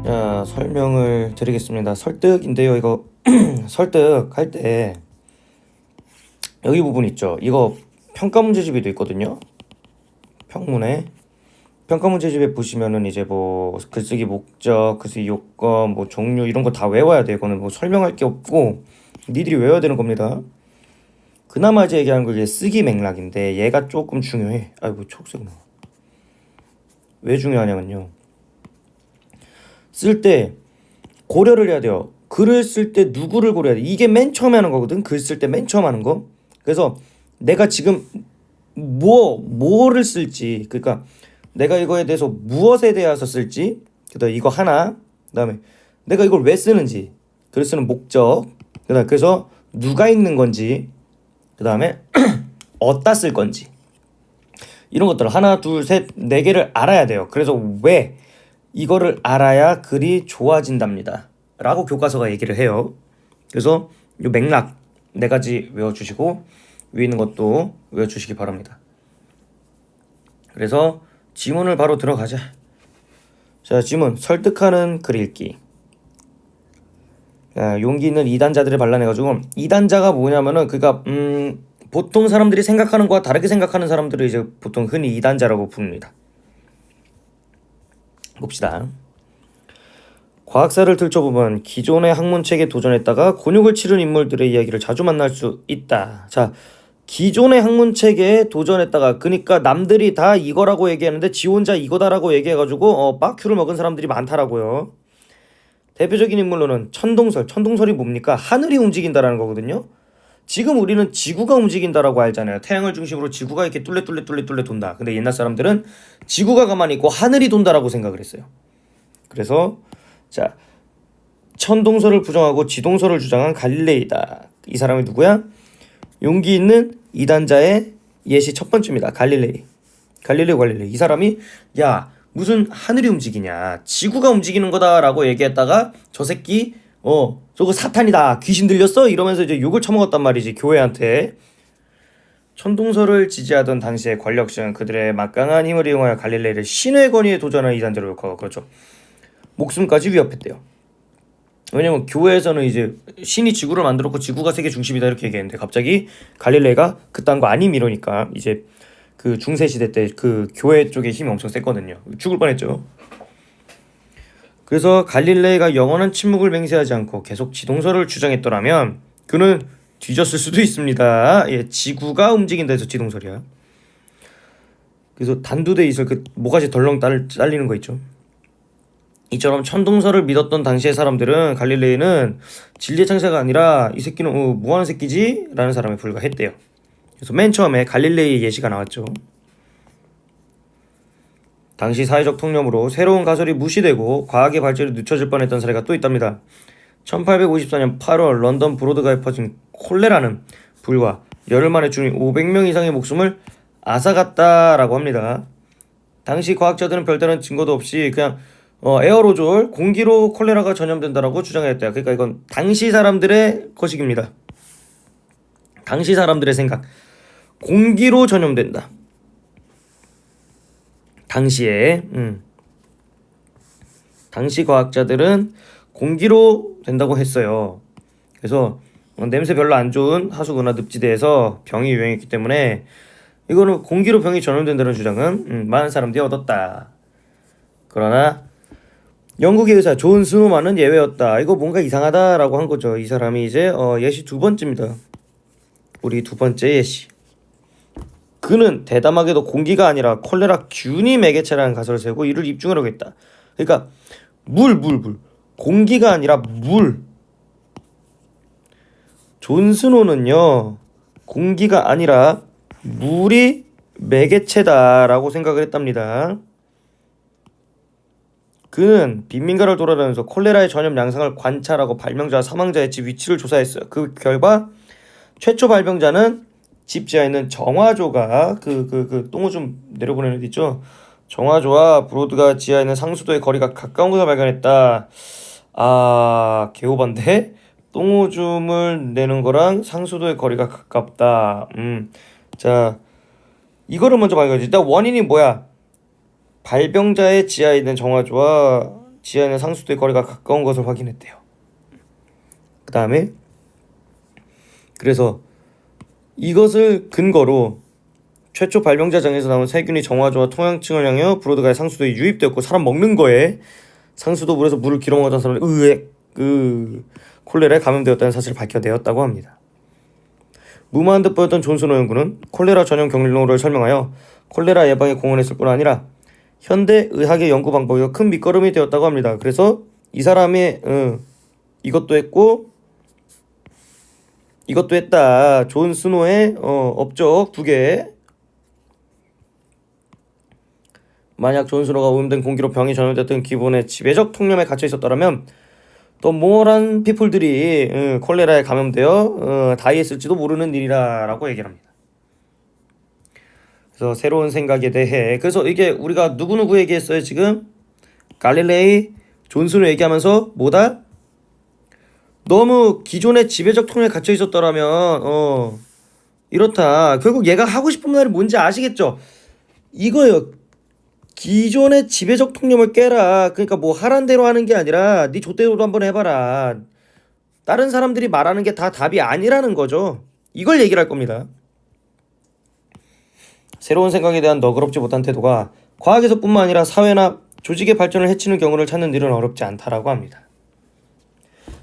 자, 설명을 드리겠습니다. 설득인데요. 이거 설득할 때 여기 부분 있죠. 이거 평가 문제집에도 있거든요. 평문에 평가 문제집에 보시면은 이제 뭐 글쓰기 목적, 글쓰기 요건, 뭐 종류 이런 거 다 외워야 돼. 이거는 뭐 설명할 게 없고 니들이 외워야 되는 겁니다. 그나마 이제 얘기하는 거 이제 쓰기 맥락인데 얘가 조금 중요해. 아이고 초록색 나와. 왜 중요하냐면요. 쓸 때 고려를 해야 돼요. 글을 쓸 때 누구를 고려해야 돼. 이게 맨 처음에 하는 거거든. 글 쓸 때 맨 처음 하는 거. 그래서 내가 지금 뭐를 쓸지, 그러니까 내가 이거에 대해서 무엇에 대해서 쓸지, 그다음 이거 하나, 그다음에 내가 이걸 왜 쓰는지, 글 쓰는 목적, 그다음 그래서 누가 읽는 건지, 그다음에 어디다 쓸 건지, 이런 것들을 하나, 둘, 셋, 네 개를 알아야 돼요. 그래서 왜 이거를 알아야 글이 좋아진답니다. 라고 교과서가 얘기를 해요. 그래서 이 맥락 네 가지 외워주시고 위에 있는 것도 외워주시기 바랍니다. 그래서 지문을 바로 들어가자. 자, 지문. 설득하는 글 읽기. 자, 용기 있는 2단자들을 발라내가지고 2단자가 뭐냐면은 그니까 보통 사람들이 생각하는 거와 다르게 생각하는 사람들을 이제 보통 흔히 2단자라고 부릅니다. 봅시다. 과학사를 들춰보면 기존의 학문책에 도전했다가 곤욕을 치른 인물들의 이야기를 자주 만날 수 있다. 자, 기존의 학문책에 도전했다가, 그러니까 남들이 다 이거라고 얘기하는데 지 혼자 이거다라고 얘기해가지고 빡큐를 먹은 사람들이 많다라고요. 대표적인 인물로는 천동설. 천동설이 뭡니까? 하늘이 움직인다라는 거거든요. 지금 우리는 지구가 움직인다라고 알잖아요. 태양을 중심으로 지구가 이렇게 뚫레 돈다. 근데 옛날 사람들은 지구가 가만히 있고 하늘이 돈다라고 생각을 했어요. 그래서 자, 천동설을 부정하고 지동설을 주장한 갈릴레이다. 이 사람이 누구야? 용기 있는 이단자의 예시 첫 번째입니다. 갈릴레이. 이 사람이 야, 무슨 하늘이 움직이냐, 지구가 움직이는 거다라고 얘기했다가 저 새끼 저거 사탄이다, 귀신 들렸어? 이러면서 이제 욕을 처먹었단 말이지, 교회한테. 천동설을 지지하던 당시의 권력층은 그들의 막강한 힘을 이용하여 갈릴레이를 신의 권위에 도전한 이단자로 욕하고, 그렇죠, 목숨까지 위협했대요. 왜냐면 교회에서는 이제 신이 지구를 만들었고 지구가 세계 중심이다 이렇게 얘기했는데 갑자기 갈릴레이가 그딴 거 아님 이러니까 이제 그 중세 시대 때 그 교회 쪽에 힘이 엄청 셌거든요. 죽을 뻔했죠. 그래서 갈릴레이가 영원한 침묵을 맹세하지 않고 계속 지동설을 주장했더라면 그는 뒤졌을 수도 있습니다. 예, 지구가 움직인다 해서 지동설이야. 그래서 단두대 이슬, 그 모가지 덜렁 잘리는 거 있죠. 이처럼 천동설을 믿었던 당시의 사람들은 갈릴레이는 진리의 창자가 아니라 이 새끼는 뭐하는 새끼지? 라는 사람에 불과했대요. 그래서 맨 처음에 갈릴레이의 예시가 나왔죠. 당시 사회적 통념으로 새로운 가설이 무시되고 과학의 발전이 늦춰질 뻔했던 사례가 또 있답니다. 1854년 8월 런던 브로드가에 퍼진 콜레라는 불과 열흘 만에 주민 500명 이상의 목숨을 앗아갔다라고 합니다. 당시 과학자들은 별다른 증거도 없이 그냥 에어로졸, 공기로 콜레라가 전염된다라고 주장했대요. 그러니까 이건 당시 사람들의 거식입니다. 당시 사람들의 생각. 공기로 전염된다. 당시에 당시 과학자들은 공기로 된다고 했어요. 그래서 냄새 별로 안 좋은 하수구나 늪지대에서 병이 유행했기 때문에 이거는 공기로 병이 전염된다는 주장은 많은 사람들이 얻었다. 그러나 영국의 의사 존 스노만은 예외였다. 이거 뭔가 이상하다라고 한 거죠. 이 사람이 이제 예시 두 번째입니다. 우리 두 번째 예시. 그는 대담하게도 공기가 아니라 콜레라 균이 매개체라는 가설을 세우고 이를 입증하려고 했다. 그러니까 물. 공기가 아니라 물. 존 스노는요, 공기가 아니라 물이 매개체다라고 생각을 했답니다. 그는 빈민가를 돌아다니면서 콜레라의 전염 양상을 관찰하고 발병자와 사망자의 집 위치를 조사했어요. 그 결과 최초 발병자는 집 지하에 있는 정화조가 그 똥오줌 내려보내는 데 있죠. 정화조와 브로드가 지하에 있는 상수도의 거리가 가까운 것을 발견했다. 아, 개오반데? 똥오줌을 내는 거랑 상수도의 거리가 가깝다. 자, 이거를 먼저 발견하지. 일단 원인이 뭐야? 발병자의 지하에 있는 정화조와 지하에 있는 상수도의 거리가 가까운 것을 확인했대요. 그 다음에 그래서 이것을 근거로 최초 발명자장에서 나온 세균이 정화조와 통양층을 향해 브로드가의 상수도에 유입되었고 사람 먹는 거에 상수도 물에서 물을 길어 먹었던 사람들이 콜레라에 감염되었다는 사실을 밝혀내었다고 합니다. 무모한 듯 보였던 존스노 연구는 콜레라 전용 경로를 설명하여 콜레라 예방에 공헌했을 뿐 아니라 현대 의학의 연구 방법이 큰 밑거름이 되었다고 합니다. 그래서 이 사람이 이것도 했고 이것도 했다. 존 스노의 업적 2개. 만약 존 스노가 오염된 공기로 병이 전염됐던 기본의 지배적 통념에 갇혀 있었더라면 더 모어란 피플들이 콜레라에 감염되어 다이했을지도 모르는 일이라고 얘기를 합니다. 그래서 새로운 생각에 대해 그래서 이게 우리가 누구 얘기했어요 지금? 갈릴레이, 존 스노 얘기하면서 뭐다? 너무 기존의 지배적 통념에 갇혀 있었더라면 이렇다. 결국 얘가 하고 싶은 말이 뭔지 아시겠죠? 이거요. 기존의 지배적 통념을 깨라. 그러니까 뭐 하란 대로 하는 게 아니라 네 좆대로도 한번 해봐라. 다른 사람들이 말하는 게 다 답이 아니라는 거죠. 이걸 얘기를 할 겁니다. 새로운 생각에 대한 너그럽지 못한 태도가 과학에서뿐만 아니라 사회나 조직의 발전을 해치는 경우를 찾는 일은 어렵지 않다라고 합니다.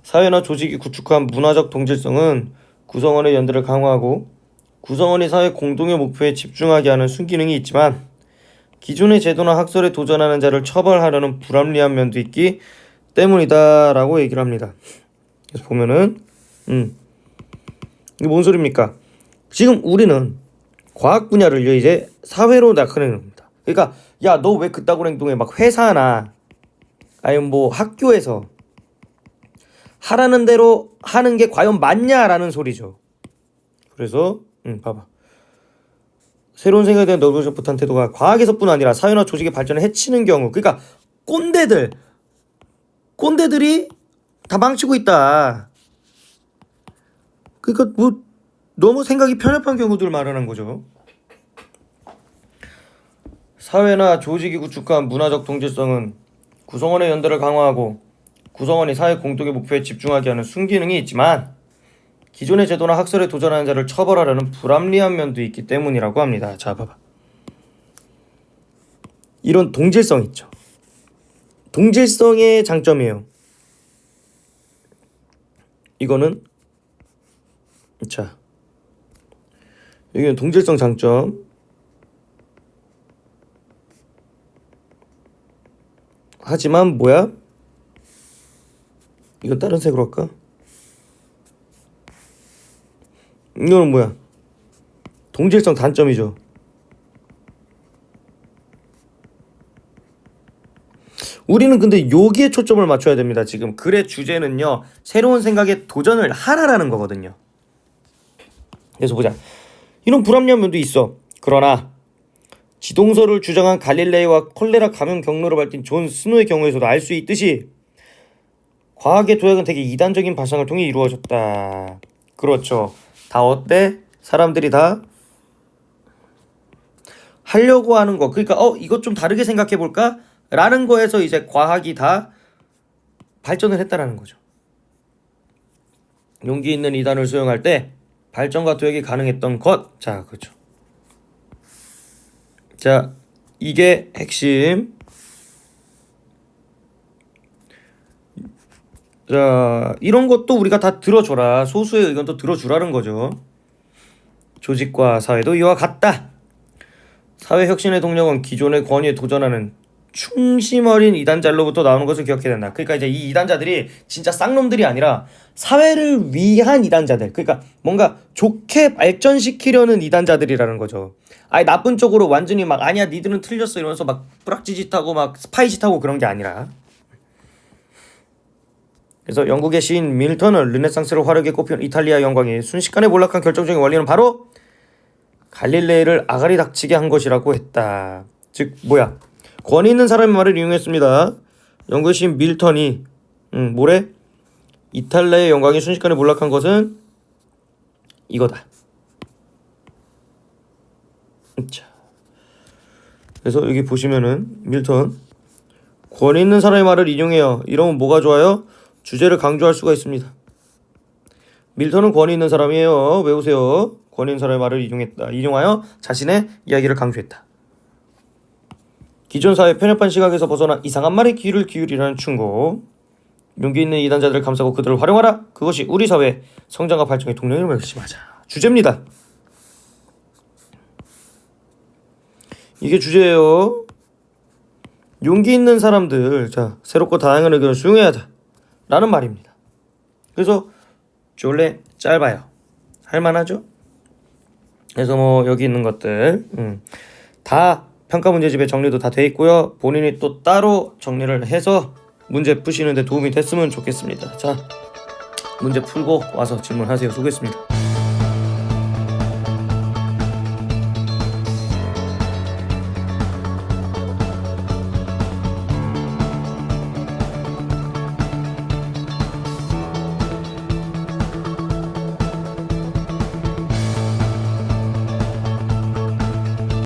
사회나 조직이 구축한 문화적 동질성은 구성원의 연대를 강화하고 구성원이 사회 공동의 목표에 집중하게 하는 순기능이 있지만 기존의 제도나 학설에 도전하는 자를 처벌하려는 불합리한 면도 있기 때문이다 라고 얘기를 합니다. 그래서 보면은 이게 뭔 소리입니까? 지금 우리는 과학 분야를 이제 사회로 낙하는 겁니다. 그러니까 야 너 왜 그따구로 행동해? 막 회사나 아니면 뭐 학교에서 하라는 대로 하는 게 과연 맞냐라는 소리죠. 그래서 봐봐. 새로운 생각에 대한 너그럽지 못한 태도가 과학에서뿐 아니라 사회나 조직의 발전을 해치는 경우 그러니까 꼰대들이 다 망치고 있다. 그러니까 뭐 너무 생각이 편협한 경우들 말하는 거죠. 사회나 조직이 구축한 문화적 동질성은 구성원의 연대를 강화하고 구성원이 사회 공동의 목표에 집중하게 하는 순기능이 있지만 기존의 제도나 학설에 도전하는 자를 처벌하려는 불합리한 면도 있기 때문이라고 합니다. 자, 봐봐. 이런 동질성 있죠. 동질성의 장점이에요. 이거는 자, 여기는 동질성 장점. 하지만 뭐야? 이건 다른 색으로 할까? 이거는 뭐야? 동질성 단점이죠. 우리는 근데 여기에 초점을 맞춰야 됩니다. 지금 글의 주제는요. 새로운 생각에 도전을 하라라는 거거든요. 그래서 보자. 이런 불합리한 면도 있어. 그러나 지동설을 주장한 갈릴레이와 콜레라 감염 경로를 밝힌 존 스노의 경우에서도 알 수 있듯이 과학의 도약은 되게 이단적인 발상을 통해 이루어졌다. 그렇죠. 다 어때? 사람들이 다 하려고 하는 거. 그러니까 이것 좀 다르게 생각해 볼까? 라는 거에서 이제 과학이 다 발전을 했다라는 거죠. 용기 있는 이단을 수용할 때 발전과 도약이 가능했던 것. 자, 그렇죠. 자, 이게 핵심. 자, 이런 것도 우리가 다 들어줘라. 소수의 의견도 들어주라는 거죠. 조직과 사회도 이와 같다. 사회 혁신의 동력은 기존의 권위에 도전하는 충심 어린 이단자로부터 나오는 것을 기억해야 된다. 그러니까 이제 이 이단자들이 진짜 쌍놈들이 아니라 사회를 위한 이단자들. 그러니까 뭔가 좋게 발전시키려는 이단자들이라는 거죠. 아니 나쁜 쪽으로 완전히 막 아니야 니들은 틀렸어 이러면서 막 뿌락지짓하고 막 스파이짓하고 그런 게 아니라. 그래서 영국의 시인 밀턴은 르네상스를 화려하게 꼽힌 이탈리아 영광이 순식간에 몰락한 결정적인 원리는 바로 갈릴레이를 아가리 닥치게 한 것이라고 했다. 즉 뭐야? 권위 있는 사람의 말을 이용했습니다. 영국의 시인 밀턴이 뭐래? 이탈리아의 영광이 순식간에 몰락한 것은 이거다. 자, 그래서 여기 보시면은 밀턴 권위 있는 사람의 말을 인용해요. 이러면 뭐가 좋아요? 주제를 강조할 수가 있습니다. 밀턴은 권위 있는 사람이에요. 외우세요. 권위 있는 사람의 말을 인용하여 자신의 이야기를 강조했다. 기존 사회 편협한 시각에서 벗어나 이상한 말에 귀를 기울이라는 충고. 용기 있는 이단자들을 감싸고 그들을 활용하라. 그것이 우리 사회 성장과 발전의 동력을 결심하자. 주제입니다. 이게 주제예요. 용기 있는 사람들, 자, 새롭고 다양한 의견을 수용해야 하자 라는 말입니다. 그래서 원래 짧아요. 할만하죠? 그래서 뭐 여기 있는 것들 다 평가 문제집에 정리도 다 돼 있고요. 본인이 또 따로 정리를 해서 문제 푸시는데 도움이 됐으면 좋겠습니다. 자, 문제 풀고 와서 질문하세요. 수고했습니다.